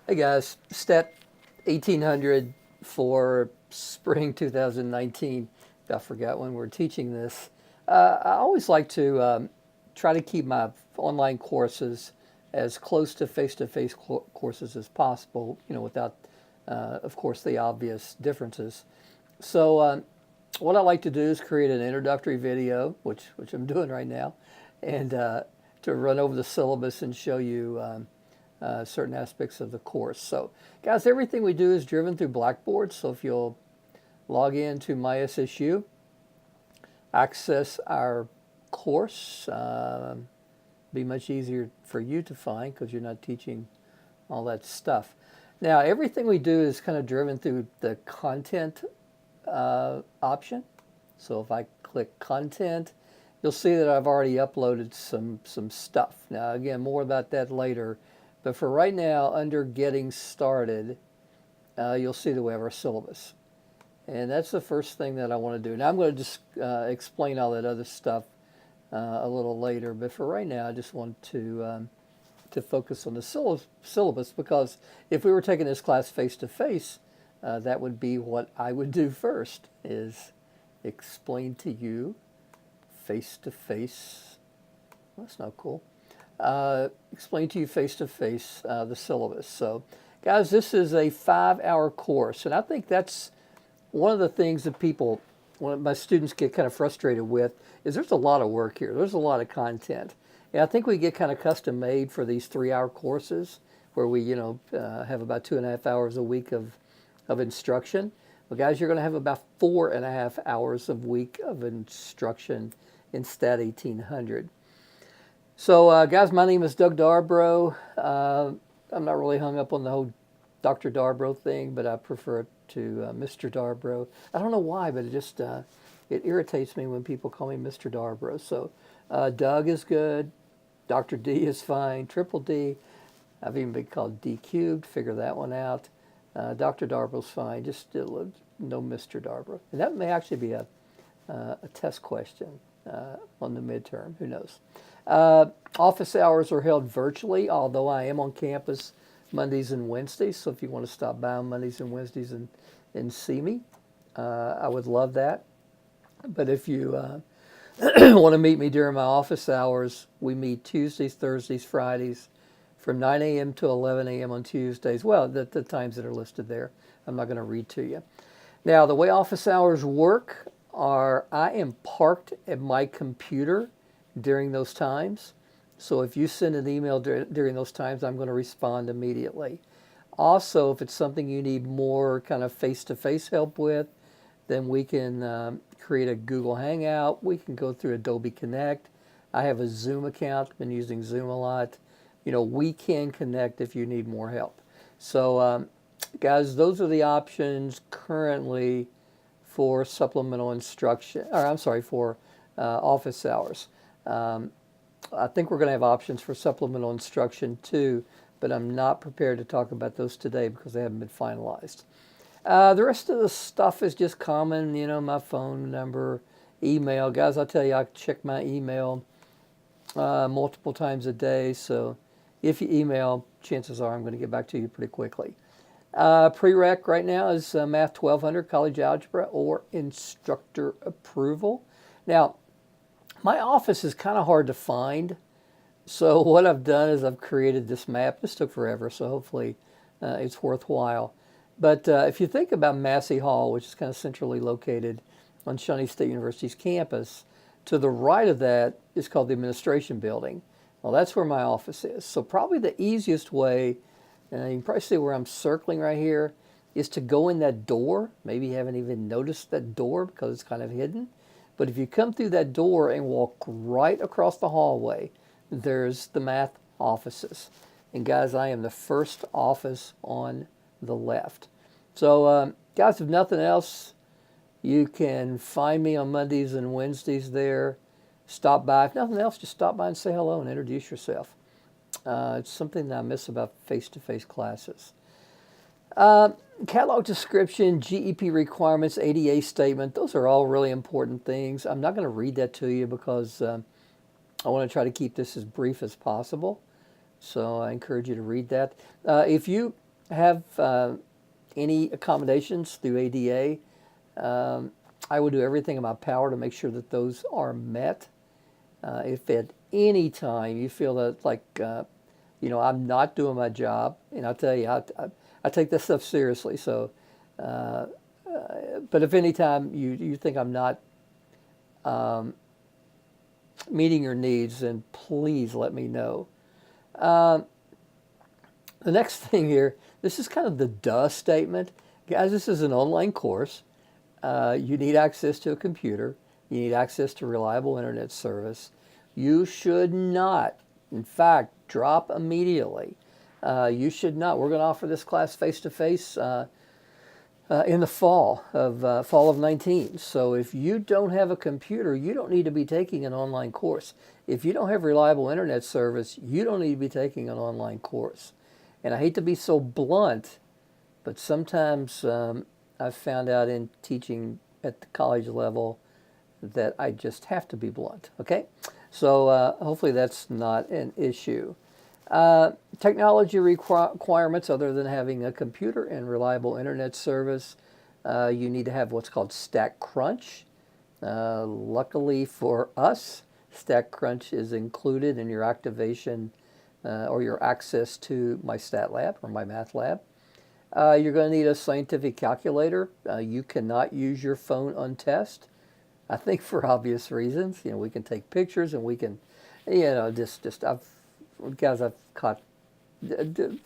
Hey guys, Stat 1800 for spring 2019. I forgot when we're teaching this. I always like to try to keep my online courses as close to face-to-face courses as possible, without, of course, the obvious differences. So what I like to do is create an introductory video, which I'm doing right now, and to run over the syllabus and show you certain aspects of the course. So, guys, everything we do is driven through Blackboard. So if you'll log into MySSU, access our course, be much easier for you to find because you're not teaching all that stuff. Now, everything we do is kind of driven through the content option. So if I click content, you'll see that I've already uploaded some stuff. Now, again, more about that later. But for right now, under getting started, you'll see that we have our syllabus. And that's the first thing that I want to do. Now I'm going to just explain all that other stuff a little later. But for right now, I just want to focus on the syllabus, because if we were taking this class face-to-face, that would be what I would do first, is explain to you face-to-face. That's not cool. Explain to you face-to-face the syllabus. So, guys, this is a 5-hour course, and I think that's one of the things that one of my students get kind of frustrated with, is there's a lot of work here. There's a lot of content. And I think we get kind of custom made for these 3-hour courses where we, have about 2.5 hours a week of instruction. Well, guys, you're going to have about 4.5 hours a week of instruction in Stat 1800. So, guys, my name is Doug Darbro. I'm not really hung up on the whole Dr. Darbro thing, but I prefer it to Mr. Darbro. I don't know why, but it just it irritates me when people call me Mr. Darbro. So, Doug is good. Dr. D is fine. Triple D. I've even been called D cubed. Figure that one out. Dr. Darbro's fine. Just no Mr. Darbro. And that may actually be a test question on the midterm. Who knows? Office hours are held virtually, although I am on campus Mondays and Wednesdays. So if you want to stop by on Mondays and Wednesdays and see me, I would love that. But if you want to meet me during my office hours, we meet Tuesdays, Thursdays, Fridays from 9 a.m. to 11 a.m. on Tuesdays. Well, the times that are listed there. I'm not going to read to you. Now, the way office hours work are I am parked at my computer during those times. So if you send an email during those times, I'm going to respond immediately. Also, if it's something you need more kind of face-to-face help with, then we can create a Google Hangout. We can go through Adobe Connect. I have a Zoom account, been using Zoom a lot. We can connect if you need more help. So, guys, those are the options currently for supplemental instruction, or I'm sorry, for office hours. I think we're going to have options for supplemental instruction too, but I'm not prepared to talk about those today because they haven't been finalized. The rest of the stuff is just common, my phone number, email. Guys, I'll tell you, I check my email multiple times a day, so if you email, chances are I'm going to get back to you pretty quickly. Prereq right now is Math 1200, College Algebra, or Instructor Approval. Now, my office is kind of hard to find, so what I've done is I've created this map. This took forever, so hopefully it's worthwhile. But if you think about Massey Hall, which is kind of centrally located on Shawnee State University's campus, to the right of that is called the Administration Building. Well, that's where my office is. So probably the easiest way, you can probably see where I'm circling right here, is to go in that door. Maybe you haven't even noticed that door because it's kind of hidden. But if you come through that door and walk right across the hallway, there's the math offices. And guys, I am the first office on the left. So guys, if nothing else, you can find me on Mondays and Wednesdays there. Stop by. If nothing else, just stop by and say hello and introduce yourself. It's something that I miss about face-to-face classes. Catalog description, GEP requirements, ADA statement, those are all really important things. I'm not going to read that to you because I want to try to keep this as brief as possible. So I encourage you to read that. If you have any accommodations through ADA, I will do everything in my power to make sure that those are met. If at any time you feel that like, I'm not doing my job, and I'll tell you, I take this stuff seriously. So, but if any time you think I'm not meeting your needs, then please let me know. The next thing here, this is kind of the duh statement. Guys, this is an online course. You need access to a computer. You need access to reliable internet service. You should not, in fact, drop immediately. You should not. We're going to offer this class face-to-face in the fall of 19. So if you don't have a computer, you don't need to be taking an online course. If you don't have reliable internet service, you don't need to be taking an online course. And I hate to be so blunt, but sometimes I've found out in teaching at the college level that I just have to be blunt, okay? So hopefully that's not an issue. Technology requirements other than having a computer and reliable internet service. You need to have what's called Statcrunch. Luckily for us, Statcrunch is included in your activation or your access to my StatLab or Mymathlab. You're going to need a scientific calculator. You cannot use your phone untested. I think for obvious reasons. We can take pictures and we can, I've caught,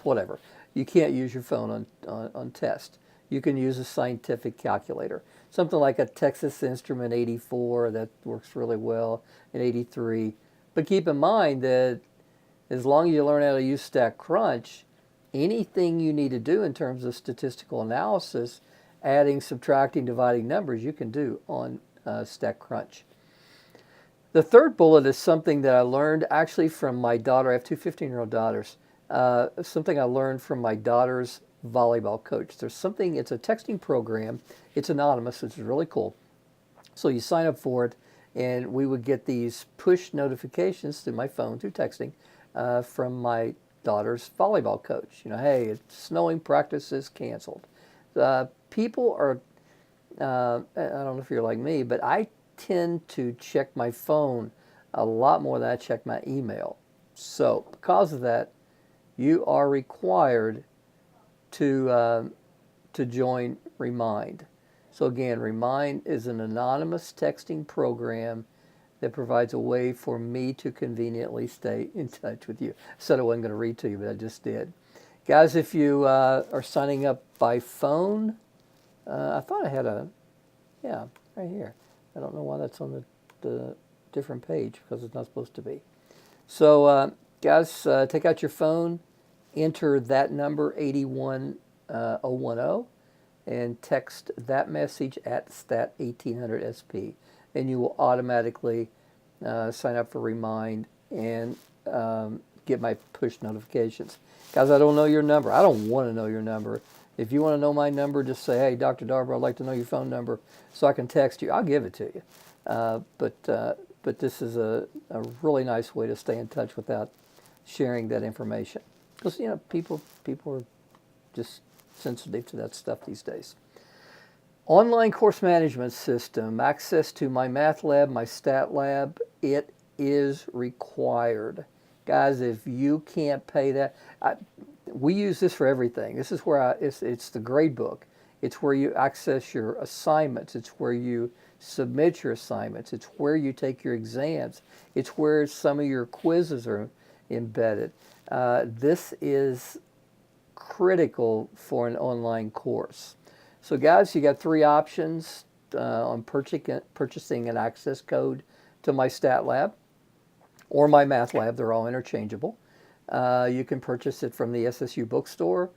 whatever. You can't use your phone on test. You can use a scientific calculator. Something like a Texas Instrument 84 that works really well, an 83. But keep in mind that as long as you learn how to use Statcrunch, anything you need to do in terms of statistical analysis, adding, subtracting, dividing numbers, you can do on Statcrunch. The third bullet is something that I learned actually from my daughter. I have two 15-year-old daughters. Something I learned from my daughter's volleyball coach. It's a texting program. It's anonymous, which is really cool. So you sign up for it, and we would get these push notifications through my phone, through texting, from my daughter's volleyball coach. Hey, it's snowing, practice is canceled. People are, I don't know if you're like me, but I tend to check my phone a lot more than I check my email. So because of that, you are required to join Remind. So again, Remind is an anonymous texting program that provides a way for me to conveniently stay in touch with you. I said I wasn't going to read to you, but I just did. Guys, if you are signing up by phone, I thought I had right here. I don't know why that's on the different page, because it's not supposed to be. So guys, take out your phone, enter that number 81010, and text that message at STAT1800 SP, and you will automatically sign up for Remind and get my push notifications. Guys, I don't know your number. I don't want to know your number. If you want to know my number, just say, hey, Dr. Darber, I'd like to know your phone number so I can text you. I'll give it to you. But this is a really nice way to stay in touch without sharing that information. Because, people are just sensitive to that stuff these days. Online course management system, access to my Mymathlab, my StatLab, it is required. Guys, if you can't pay that, we use this for everything. This is where it's the grade book. It's where you access your assignments. It's where you submit your assignments. It's where you take your exams. It's where some of your quizzes are embedded. This is critical for an online course. So guys, you got three options on purchasing an access code to my StatLab or my Mymathlab. They're all interchangeable. You can purchase it from the SSU bookstore.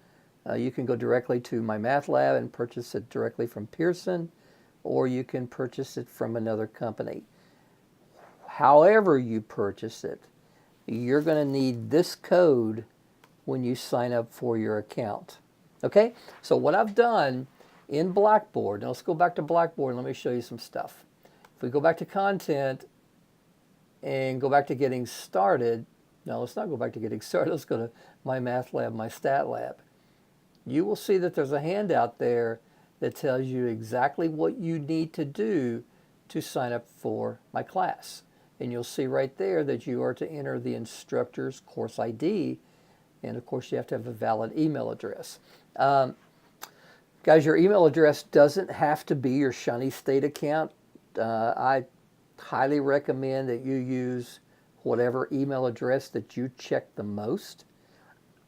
You can go directly to my Mymathlab and purchase it directly from Pearson, or you can purchase it from another company. However you purchase it, you're going to need this code when you sign up for your account. Okay? So what I've done in Blackboard, now let's go back to Blackboard and let me show you some stuff. If we go back to content and go back to getting started, no, let's not go back to getting started. Let's go to my Mymathlab, my StatLab. you will see that there's a handout there that tells you exactly what you need to do to sign up for my class. And you'll see right there that you are to enter the instructor's course ID, and of course you have to have a valid email address. Guys, your email address doesn't have to be your Shiny State account. I highly recommend that you use whatever email address that you check the most.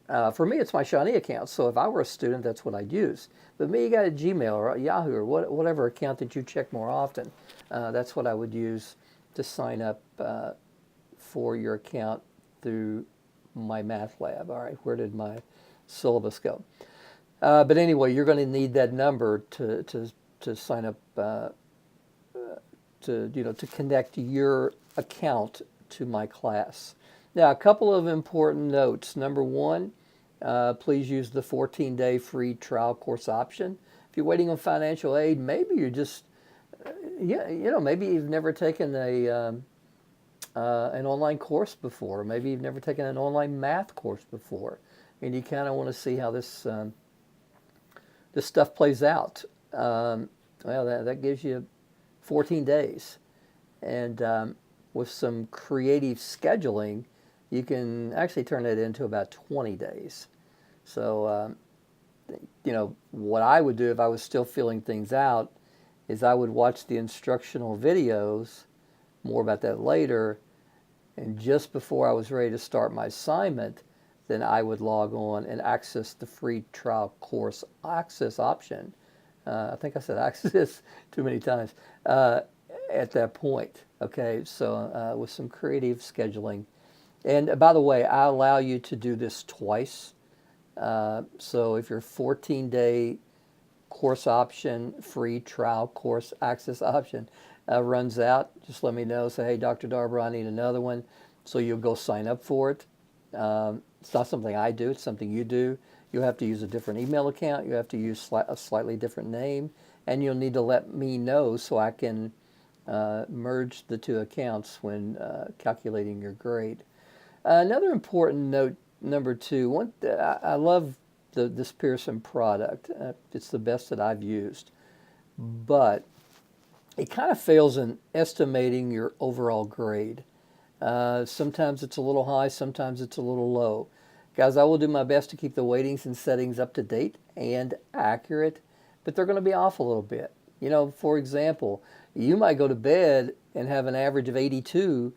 For me, it's my Shiny account, so if I were a student, that's what I'd use. But me, you got a Gmail or a Yahoo or whatever account that you check more often. That's what I would use to sign up for your account through Mymathlab. All right, where did my syllabus go? But anyway, you're going to need that number to sign up to connect your account to my class. Now, a couple of important notes. Number one, please use the 14-day free trial course option. If you're waiting on financial aid, maybe you're just, maybe you've never taken an online course before. Maybe you've never taken an online math course before, and you kind of want to see how this stuff plays out. Well, that gives you 14 days, and with some creative scheduling, you can actually turn it into about 20 days. So, what I would do if I was still filling things out is I would watch the instructional videos, more about that later, and just before I was ready to start my assignment, then I would log on and access the free trial course access option. I think I said access too many times at that point. Okay, so with some creative scheduling. And by the way, I allow you to do this twice. So if your 14-day course option, free trial course access option runs out, just let me know. Say, hey, Dr. Darber, I need another one. So you'll go sign up for it. It's not something I do. It's something you do. You'll have to use a different email account. You have to use a slightly different name. And you'll need to let me know so I can merge the two accounts when calculating your grade. Another important note, number two, I love this Pearson product. It's the best that I've used. But it kind of fails in estimating your overall grade. Sometimes it's a little high, sometimes it's a little low. Guys, I will do my best to keep the weightings and settings up to date and accurate, but they're going to be off a little bit. For example, you might go to bed and have an average of 82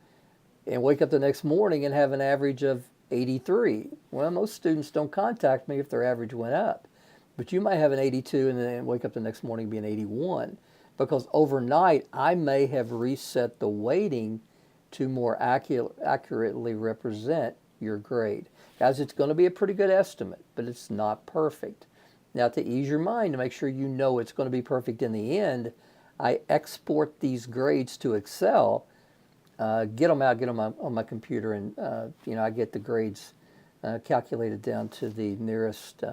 and wake up the next morning and have an average of 83. Well, most students don't contact me if their average went up, but you might have an 82 and then wake up the next morning being 81, because overnight I may have reset the weighting to more accurately represent your grade. Guys, it's going to be a pretty good estimate, but it's not perfect. Now, to ease your mind, to make sure you know it's going to be perfect in the end, I export these grades to Excel, get them on my computer, and I get the grades calculated down to the nearest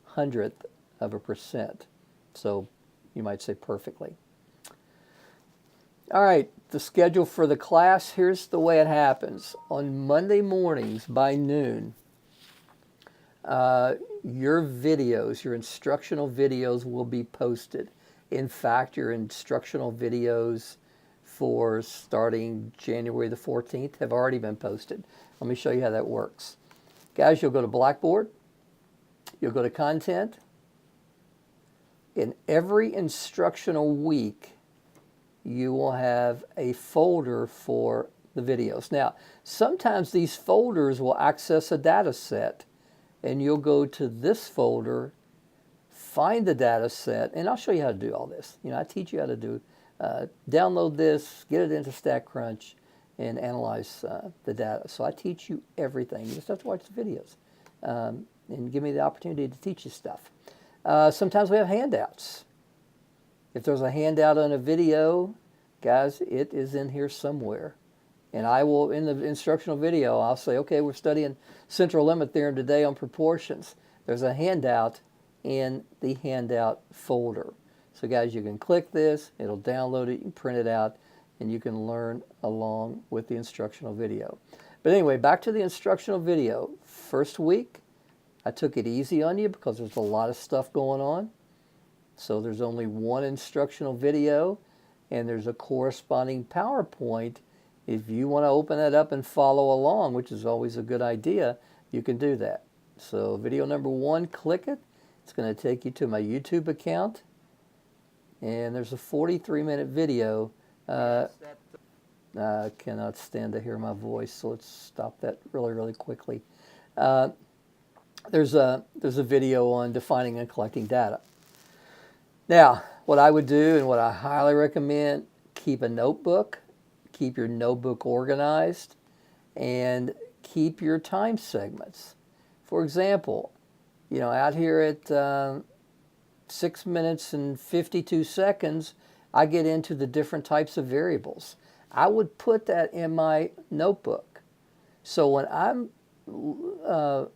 hundredth of a percent. So you might say perfectly. All right, the schedule for the class, here's the way it happens. On Monday mornings by noon, your videos, your instructional videos will be posted. In fact, your instructional videos for starting January the 14th have already been posted. Let me show you how that works. Guys, you'll go to Blackboard, you'll go to Content. In every instructional week, you will have a folder for the videos. Now, sometimes these folders will access a data set, and you'll go to this folder, find the data set, and I'll show you how to do all this. I teach you how to do, download this, get it into Statcrunch, and analyze the data. So I teach you everything. You just have to watch the videos and give me the opportunity to teach you stuff. Sometimes we have handouts. If there's a handout on a video, guys, it is in here somewhere. And I will, in the instructional video, I'll say, okay, we're studying central limit theorem today on proportions. There's a handout in the handout folder. So guys, you can click this, it'll download it, you can print it out, and you can learn along with the instructional video. But anyway, back to the instructional video. First week, I took it easy on you because there's a lot of stuff going on. So there's only one instructional video, and there's a corresponding PowerPoint. If you want to open that up and follow along, which is always a good idea, you can do that. So video number 1, click it. It's going to take you to my YouTube account. And there's a 43-minute video. I cannot stand to hear my voice, so let's stop that really, really quickly. There's a video on defining and collecting data. Now, what I would do and what I highly recommend, keep a notebook, keep your notebook organized, and keep your time segments. For example, out here at 6 minutes and 52 seconds, I get into the different types of variables. I would put that in my notebook. So when I'm on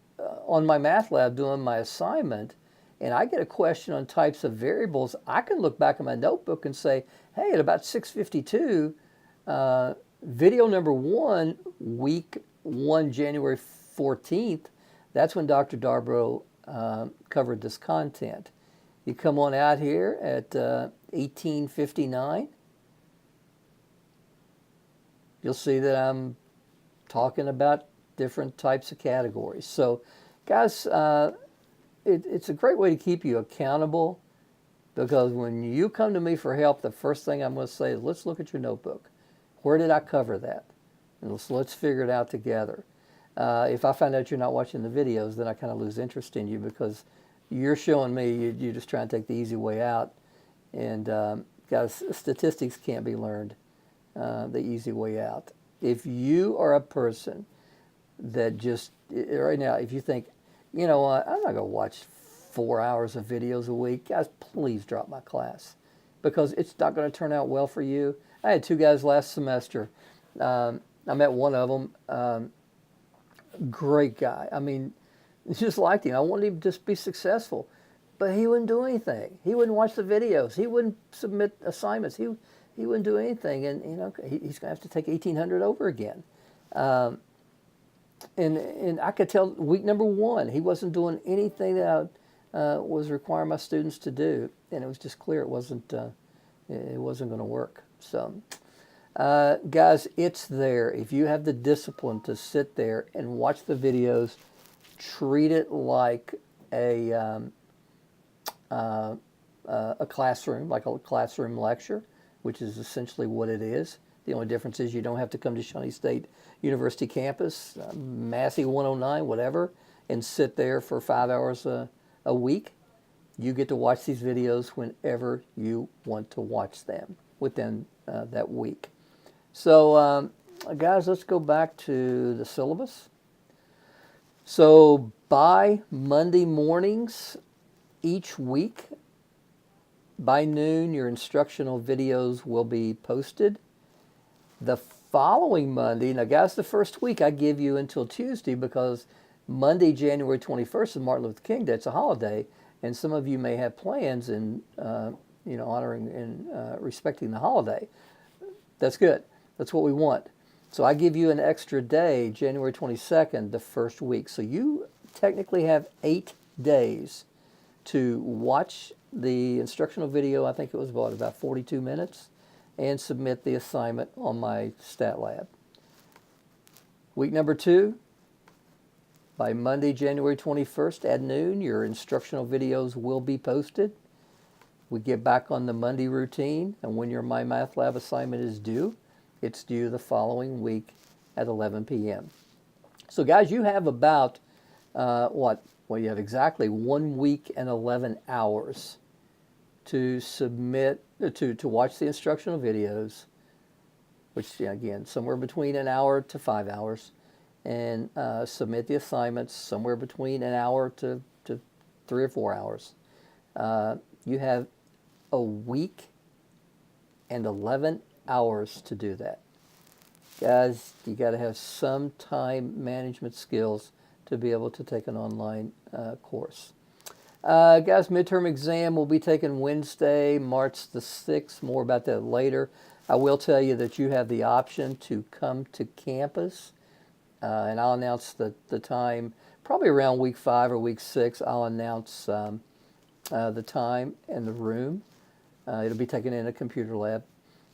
Mymathlab doing my assignment, and I get a question on types of variables, I can look back at my notebook and say, hey, at about 6:52, video number 1, week 1, January 14th, that's when Dr. Darbro covered this content. You come on out here at 18:59. You'll see that I'm talking about different types of categories. So, guys, it's a great way to keep you accountable, because when you come to me for help, the first thing I'm going to say is, let's look at your notebook. Where did I cover that? And let's figure it out together. If I find out you're not watching the videos, then I kind of lose interest in you, because you're showing me you're just trying to take the easy way out. And guys, statistics can't be learned the easy way out. If you are a person that just, right now, if you think, you know what, I'm not going to watch 4 hours of videos a week, guys, please drop my class, because it's not going to turn out well for you. I had 2 guys last semester. I met one of them, great guy. I mean, just liked him. I wanted him to just be successful, but he wouldn't do anything. He wouldn't watch the videos. He wouldn't submit assignments. He wouldn't do anything, and he's going to have to take 1800 over again. And I could tell week number 1 he wasn't doing anything that I was requiring my students to do, and it was just clear it wasn't going to work. So, guys, it's there. If you have the discipline to sit there and watch the videos, treat it like a classroom, like a classroom lecture, which is essentially what it is. The only difference is you don't have to come to Shawnee State University campus, Massey 109, whatever, and sit there for 5 hours a week. You get to watch these videos whenever you want to watch them within that week. So, guys, let's go back to the syllabus. So by Monday mornings each week, by noon, your instructional videos will be posted. The following Monday, now guys, the first week I give you until Tuesday, because Monday, January 21st is Martin Luther King Day. It's a holiday, and some of you may have plans in honoring and respecting the holiday. That's good. That's what we want. So I give you an extra day, January 22nd, the first week. So you technically have 8 days to watch the instructional video. I think it was about 42 minutes, and submit the assignment on my Stat Lab. Week number 2, by Monday, January 21st at noon, your instructional videos will be posted. We get back on the Monday routine, and when your Mymathlab assignment is due, it's due the following week at 11 p.m. So guys, you have about, you have exactly 1 week and 11 hours to submit, to watch the instructional videos, which, again, somewhere between an hour to 5 hours, and submit the assignments somewhere between an hour to 3 or 4 hours. You have a week and 11 hours to do that. Guys, you got to have some time management skills to be able to take an online course. Guys, midterm exam will be taken Wednesday, March the 6th. More about that later. I will tell you that you have the option to come to campus, and I'll announce the time probably around week 5 or week 6, I'll announce the time and the room. It'll be taken in a computer lab.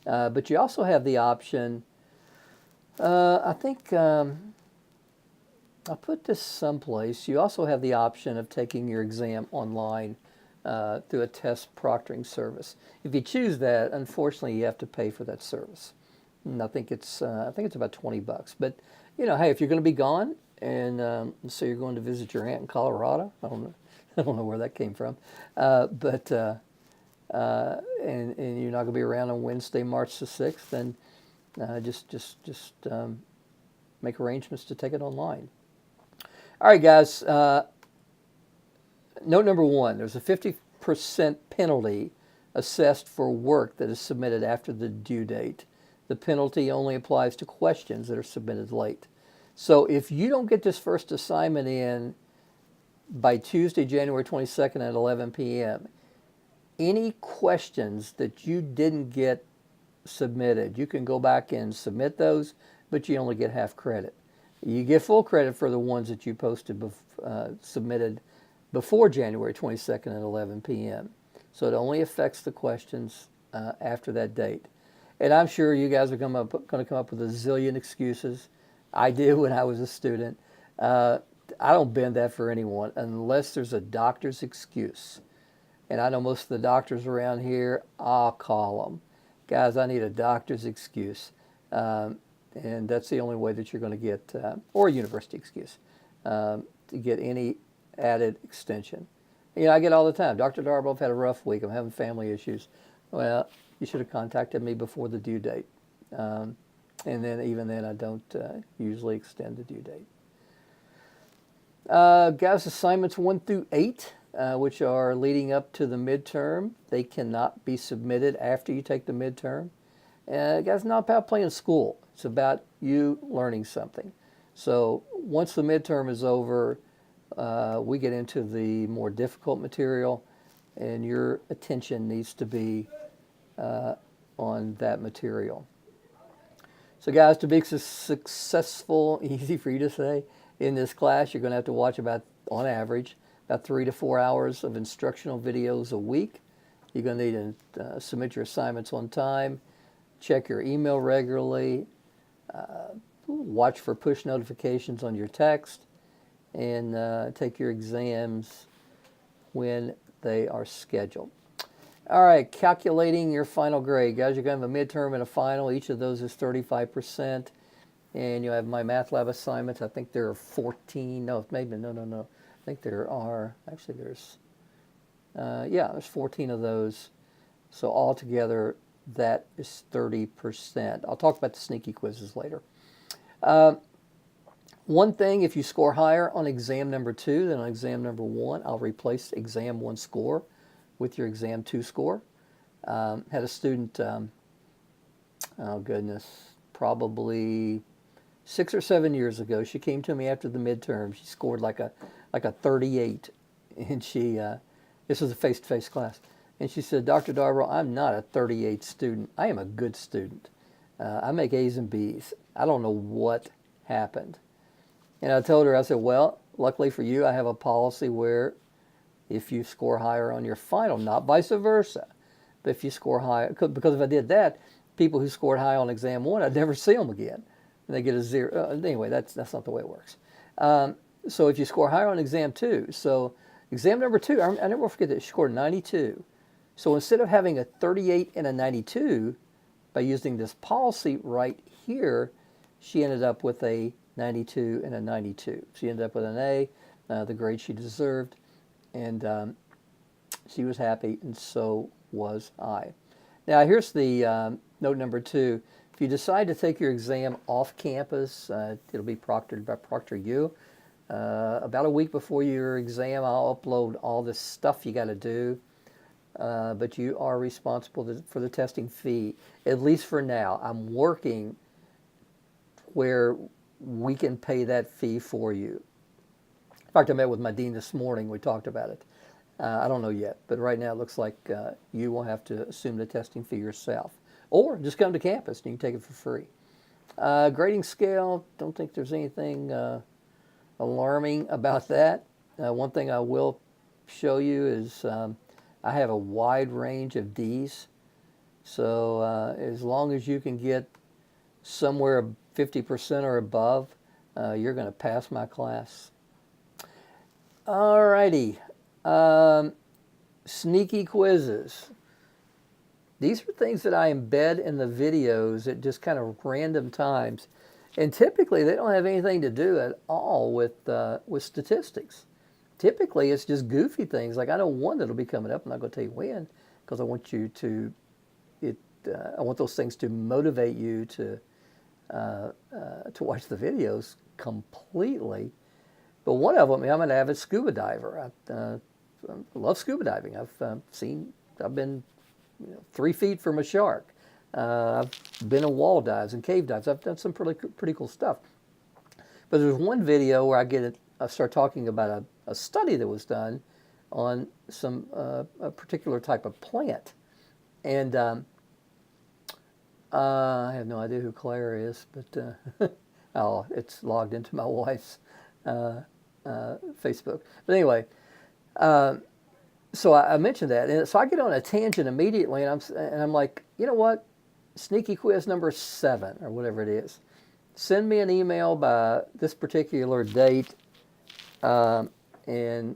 But you also have the option, I think I put this someplace, you also have the option of taking your exam online through a test proctoring service. If you choose that, unfortunately, you have to pay for that service. And I think it's about $20. But you know, hey, if you're going to be gone, and so you're going to visit your aunt in Colorado, I don't know, I don't know where that came from, and you're not going to be around on Wednesday, March the 6th, then just make arrangements to take it online. All right, guys. Note number 1: there's a 50% penalty assessed for work that is submitted after the due date. The penalty only applies to questions that are submitted late. So if you don't get this first assignment in by Tuesday, January 22nd at 11 p.m., any questions that you didn't get submitted, you can go back and submit those, but you only get half credit. You get full credit for the ones that you submitted before January 22nd at 11 p.m. So it only affects the questions after that date. And I'm sure you guys are going to come up with a zillion excuses. I did when I was a student. I don't bend that for anyone unless there's a doctor's excuse. And I know most of the doctors around here, I'll call them. Guys, I need a doctor's excuse. And that's the only way that you're going to get, or a university excuse, to get any added extension. You know, I get all the time, Dr. Darbo, I've had a rough week. I'm having family issues. Well, you should have contacted me before the due date. And then even then, I don't usually extend the due date. Guys, assignments 1 through 8, which are leading up to the midterm, they cannot be submitted after you take the midterm. Guys, it's not about playing school. It's about you learning something. So once the midterm is over, we get into the more difficult material, and your attention needs to be on that material. So guys, to be successful, easy for you to say, in this class, you're going to have to watch on average, about 3 to 4 hours of instructional videos a week. You're going to need to submit your assignments on time, check your email regularly, watch for push notifications on your text, and take your exams when they are scheduled. All right, calculating your final grade. Guys, you're going to have a midterm and a final. Each of those is 35%. And you'll have Mymathlab assignments. I think there are 14. No, maybe, no. I think there are, actually there's 14 of those. So altogether, that is 30%. I'll talk about the sneaky quizzes later. One thing, if you score higher on exam number 2 than on exam number 1, I'll replace exam 1 score with your exam 2 score. Had a student, oh goodness, probably 6 or 7 years ago. She came to me after the midterm. She scored like a 38, and she this was a face-to-face class, and she said, "Dr. Darbo, I'm not a 38 student. I am a good student. I make A's and B's. I don't know what happened." And I told her, I said, "Well, luckily for you, I have a policy where if you score higher on your final, not vice versa, but if you score higher, because if I did that, people who scored high on exam 1, I'd never see them again. And they get a 0. Anyway, that's not the way it works. So if you score higher on exam 2, so exam number 2, I never forget that she scored 92. So instead of having a 38 and a 92, by using this policy right here, she ended up with a 92 and a 92. She ended up with an A, the grade she deserved, and she was happy, and so was I. Now here's the note number 2. If you decide to take your exam off campus, it'll be proctored by Proctoring. About a week before your exam, I'll upload all this stuff you got to do, but you are responsible for the testing fee, at least for now. I'm working where we can pay that fee for you. In fact, I met with my dean this morning. We talked about it. I don't know yet, but right now it looks like you will have to assume the testing fee yourself. Or just come to campus and you can take it for free. Grading scale, don't think there's anything, alarming about that. One thing I will show you is I have a wide range of Ds. So as long as you can get somewhere 50% or above, you're going to pass my class. Alrighty. Sneaky quizzes. These are things that I embed in the videos at just kind of random times. And typically they don't have anything to do at all with statistics. Typically it's just goofy things. Like I know one that'll be coming up, I'm not going to tell you when, because I want you to, I want those things to motivate you to watch the videos completely. But one of them, I'm an avid scuba diver. I love scuba diving. I've been 3 feet from a shark. I've been in wall dives and cave dives. I've done some pretty cool stuff. But there's one video where I start talking about a study that was done on some a particular type of plant, and I have no idea who Claire is, but oh, it's logged into my wife's Facebook. But anyway, so I mentioned that, and so I get on a tangent immediately, and I'm like, you know what? Sneaky quiz number 7 or whatever it is. Send me an email by this particular date, and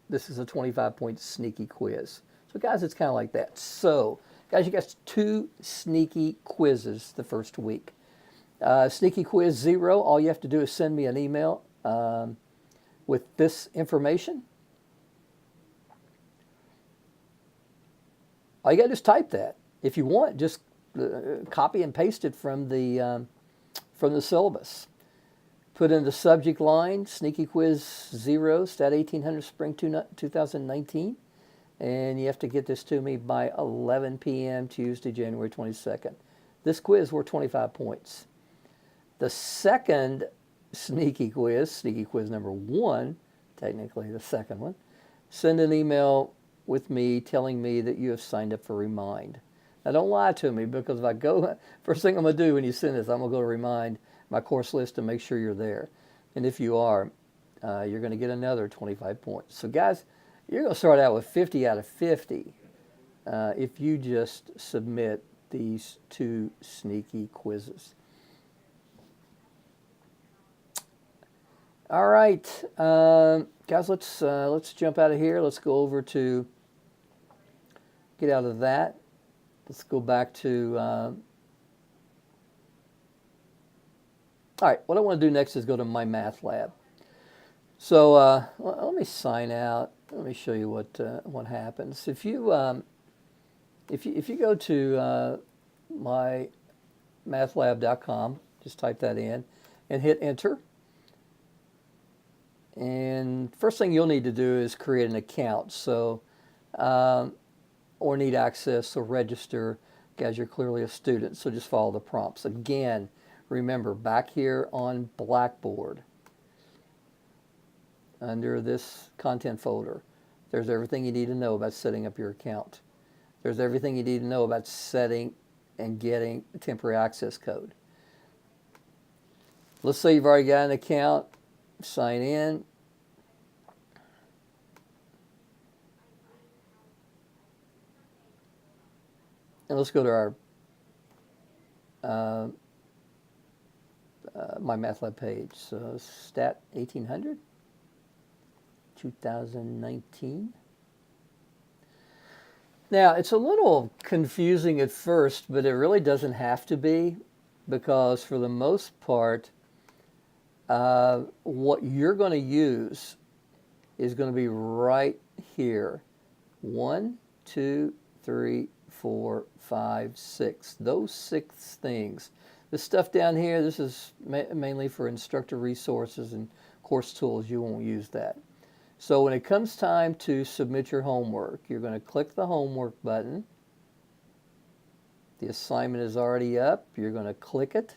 this is a 25-point sneaky quiz. So guys, it's kind of like that. So guys, you got 2 sneaky quizzes the first week. Sneaky quiz 0, all you have to do is send me an email with this information. All you got to do is type that. If you want, just copy and paste it from the syllabus. Put in the subject line, Sneaky Quiz 0, STAT1800 Spring 2019. And you have to get this to me by 11 p.m. Tuesday, January 22nd. This quiz worth 25 points. The second sneaky quiz number 1, technically the second one, send an email with me telling me that you have signed up for Remind. Now don't lie to me, because if I go, first thing I'm going to do when you send this, I'm going to go to Remind my course list and make sure you're there. And if you are, you're going to get another 25 points. So guys, you're going to start out with 50 out of 50 if you just submit these 2 sneaky quizzes. All right, guys, let's jump out of here. Let's go over to, get out of that. Let's go back to, all right, what I want to do next is go to Mymathlab. So let me sign out. Let me show you what happens. If you go to mymathlab.com, just type that in and hit enter. And first thing you'll need to do is create an account. So or need access, so register. Guys, you're clearly a student, so just follow the prompts. Again, remember, back here on Blackboard, under this content folder, there's everything you need to know about setting up your account. There's everything you need to know about setting and getting a temporary access code. Let's say you've already got an account, sign in. And let's go to our Mymathlab page. So STAT1800, 2019. Now, it's a little confusing at first, but it really doesn't have to be, because for the most part, what you're going to use is going to be right here. 1, 2, 3, 4, 5, 6. Those 6 things. This stuff down here, this is mainly for instructor resources and course tools. You won't use that. So when it comes time to submit your homework, you're going to click the homework button. The assignment is already up. You're going to click it.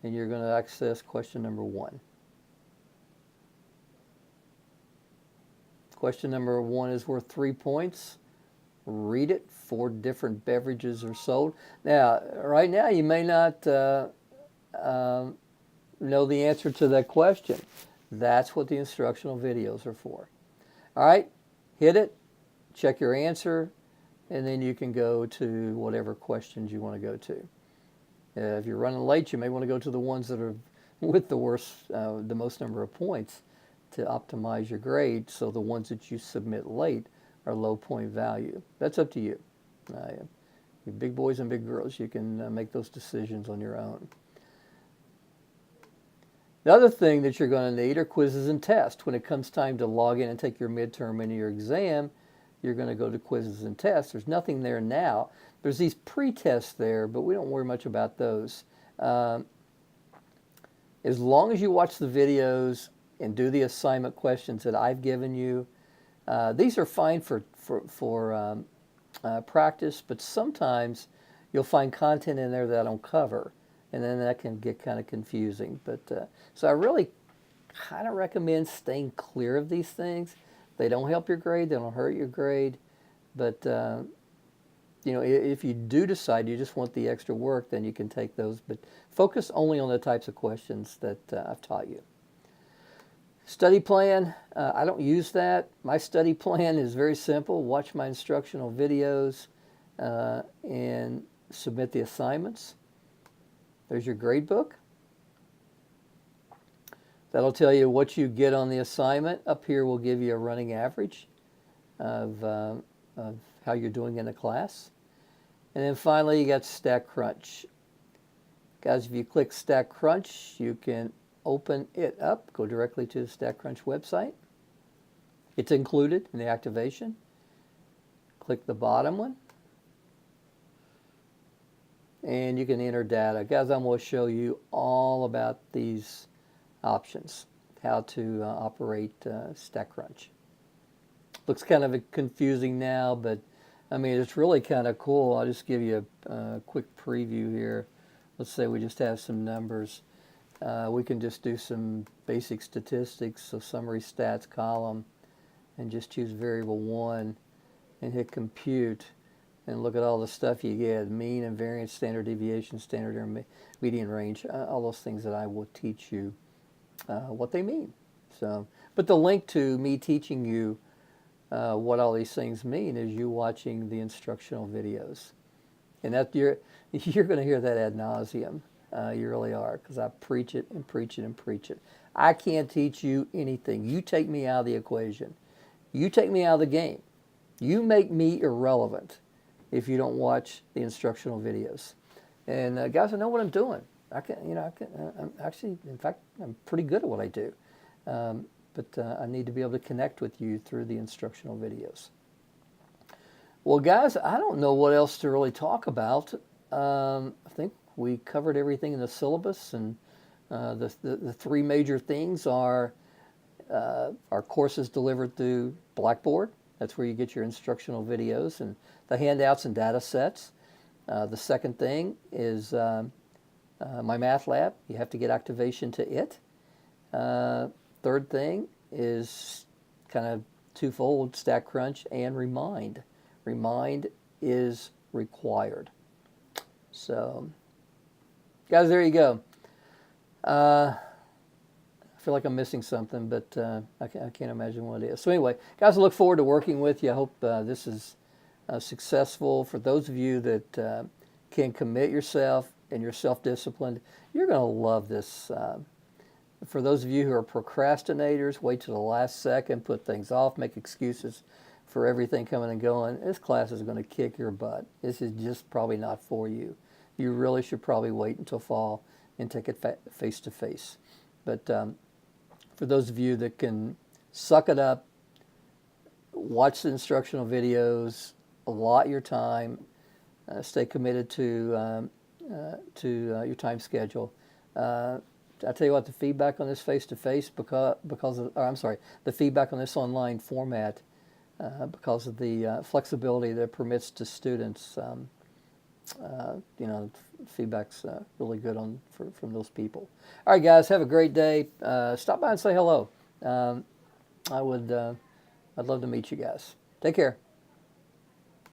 And you're going to access question number 1. Question number 1 is worth 3 points. Read it. 4 different beverages are sold. Now, right now, you may not know the answer to that question. That's what the instructional videos are for. All right, hit it, check your answer, and then you can go to whatever questions you want to go to. If you're running late, you may want to go to the ones that are with the most number of points to optimize your grade, so the ones that you submit late are low point value. That's up to you. You big boys and big girls, you can make those decisions on your own. The other thing that you're going to need are quizzes and tests. When it comes time to log in and take your midterm and your exam, you're going to go to quizzes and tests. There's nothing there now. There's these pre-tests there, but we don't worry much about those. As long as you watch the videos and do the assignment questions that I've given you, these are fine for practice, but sometimes you'll find content in there that I don't cover, and then that can get kind of confusing. But so I really kind of recommend staying clear of these things. They don't help your grade, they don't hurt your grade, but you know, if you do decide you just want the extra work, then you can take those, but focus only on the types of questions that I've taught you. Study plan, I don't use that. My study plan is very simple. Watch my instructional videos and submit the assignments. There's your grade book. That'll tell you what you get on the assignment. Up here will give you a running average of how you're doing in the class. And then finally you got Statcrunch. Guys, if you click Statcrunch, you can open it up, go directly to the Statcrunch website. It's included in the activation. Click the bottom one. And you can enter data. Guys, I'm going to show you all about these options, how to operate Statcrunch. Looks kind of confusing now, but I mean, it's really kind of cool. I'll just give you a quick preview here. Let's say we just have some numbers. We can just do some basic statistics, so summary stats column, and just choose variable 1 and hit compute, and look at all the stuff you get: mean and variance, standard deviation, standard error, median range, all those things that I will teach you what they mean. So, but the link to me teaching you what all these things mean is you watching the instructional videos, and that you're going to hear that ad nauseum. You really are, because I preach it and preach it and preach it. I can't teach you anything. You take me out of the equation. You take me out of the game. You make me irrelevant if you don't watch the instructional videos. And guys, I know what I'm doing. I'm actually, in fact, I'm pretty good at what I do. But I need to be able to connect with you through the instructional videos. Well, guys, I don't know what else to really talk about. I think we covered everything in the syllabus, and the three major things are our courses delivered through Blackboard. That's where you get your instructional videos and the handouts and data sets. The second thing is Mymathlab. You have to get activation to it. Third thing is kind of twofold: Statcrunch and Remind. Remind is required. So, guys, there you go. I feel like I'm missing something, but I can't imagine what it is. So anyway, guys, I look forward to working with you. I hope this is successful. For those of you that can commit yourself and you're self-disciplined, you're going to love this. For those of you who are procrastinators, wait till the last second, put things off, make excuses for everything coming and going, this class is going to kick your butt. This is just probably not for you. You really should probably wait until fall and take it face-to-face. But for those of you that can suck it up, watch the instructional videos, allot your time, stay committed to your time schedule. I tell you what, the feedback on this face-to-face, the feedback on this online format, because of the flexibility that it permits to students, feedback's really good from those people. All right, guys, have a great day. Stop by and say hello. I'd love to meet you guys. Take care.